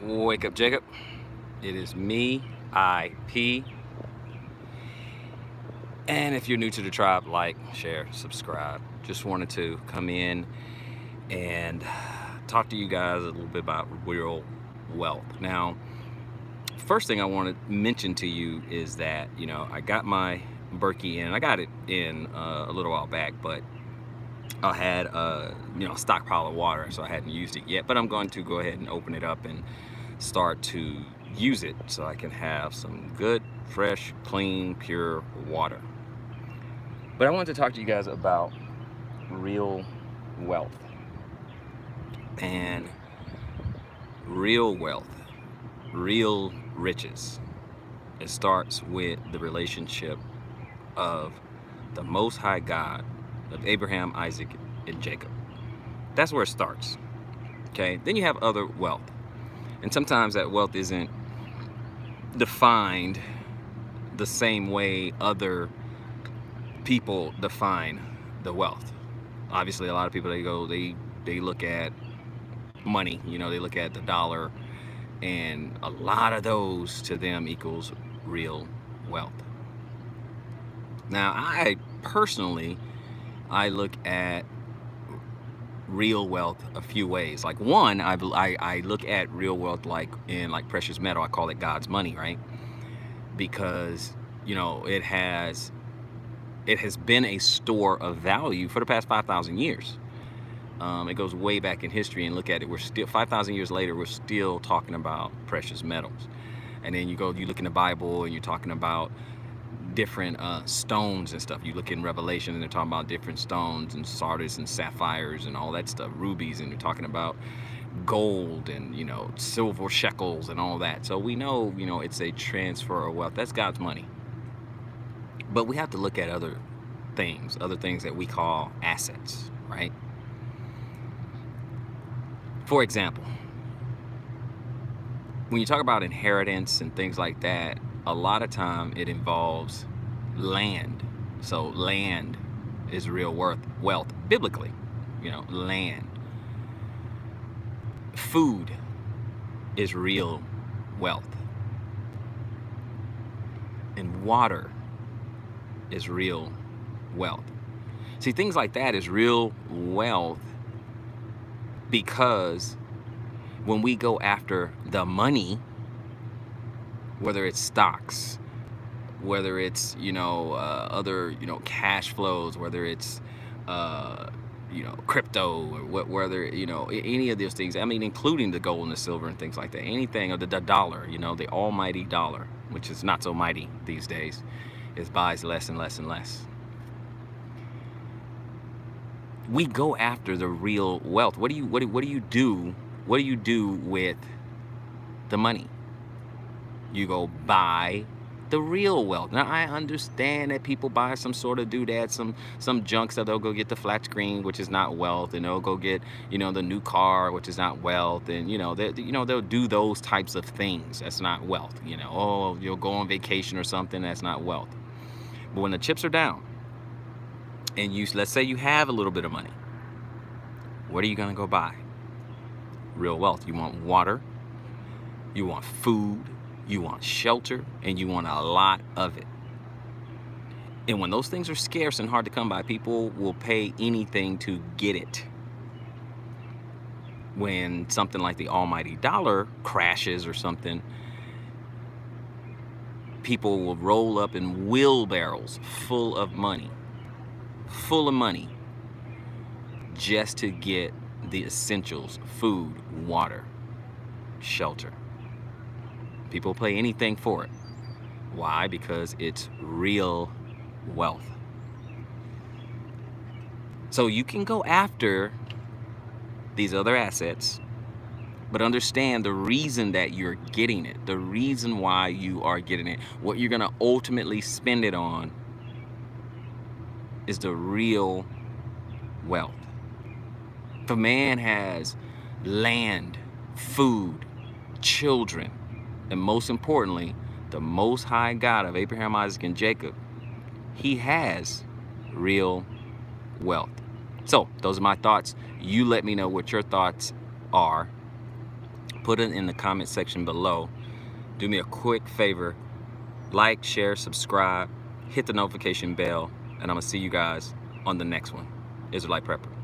Wake up, Jacob. It is me, IP. And if you're new to the tribe, like, share, subscribe. Just wanted to come in and talk to you guys a little bit about real wealth. Now, first thing I want to mention to you is that, I got my Berkey in. I got it in a little while back, but I had a stockpile of water, so I hadn't used it yet. But I'm going to go ahead and open it up and start to use it so I can have some good, fresh, clean, pure water. But I wanted to talk to you guys about real wealth. And real wealth, real riches, it starts with the relationship of the Most High God of Abraham, Isaac, and Jacob. That's where it starts. Okay, then you have other wealth. And sometimes that wealth isn't defined the same way other people define the wealth. Obviously, a lot of people, they look at money, they look at the dollar, and a lot of those to them equals real wealth. Now, I personally, I look at real wealth a few ways. Like, one, I look at real wealth like precious metal. I call it God's money, right? Because it has been a store of value for the past 5,000 years. It goes way back in history, and look at it. We're still 5,000 years later. We're still talking about precious metals. And then you look in the Bible, and you're talking about different stones and stuff. You look in Revelation, and they're talking about different stones and sardis and sapphires and all that stuff, rubies, and they're talking about gold and silver shekels and all that. So we know it's a transfer of wealth. That's God's money. But we have to look at other things that we call assets, right? For example, when you talk about inheritance and things like that, a lot of time it involves land. So land is real wealth biblically, land. Food is real wealth. And water is real wealth. See, things like that is real wealth because when we go after the money, whether it's stocks, whether it's other cash flows, whether it's crypto, or whether any of those things, I mean, including the gold and the silver and things like that, anything, or the dollar, the almighty dollar, which is not so mighty these days, it buys less and less and less. We go after the real wealth. What do you do with the money? You go buy the real wealth. Now, I understand that people buy some sort of doodad, some junk stuff. They'll go get the flat screen, which is not wealth, and they'll go get the new car, which is not wealth, and they'll do those types of things. That's not wealth. Oh, you'll go on vacation or something. That's not wealth. But when the chips are down, and let's say you have a little bit of money, what are you gonna go buy? Real wealth. You want water, you want food, you want shelter, and you want a lot of it. And when those things are scarce and hard to come by, people will pay anything to get it. When something like the almighty dollar crashes or something, people will roll up in wheelbarrows full of money, just to get the essentials: food, water, shelter. People pay anything for it. Why? Because it's real wealth. So you can go after these other assets, but understand the reason that you're getting it, the reason why you are getting it, what you're going to ultimately spend it on is the real wealth. If a man has land, food, children, and most importantly, the Most High God of Abraham, Isaac, and Jacob, he has real wealth. So those are my thoughts. You let me know what your thoughts are. Put it in the comment section below. Do me a quick favor, like, share, subscribe, hit the notification bell, and I'm gonna see you guys on the next one. Israelite Prepper.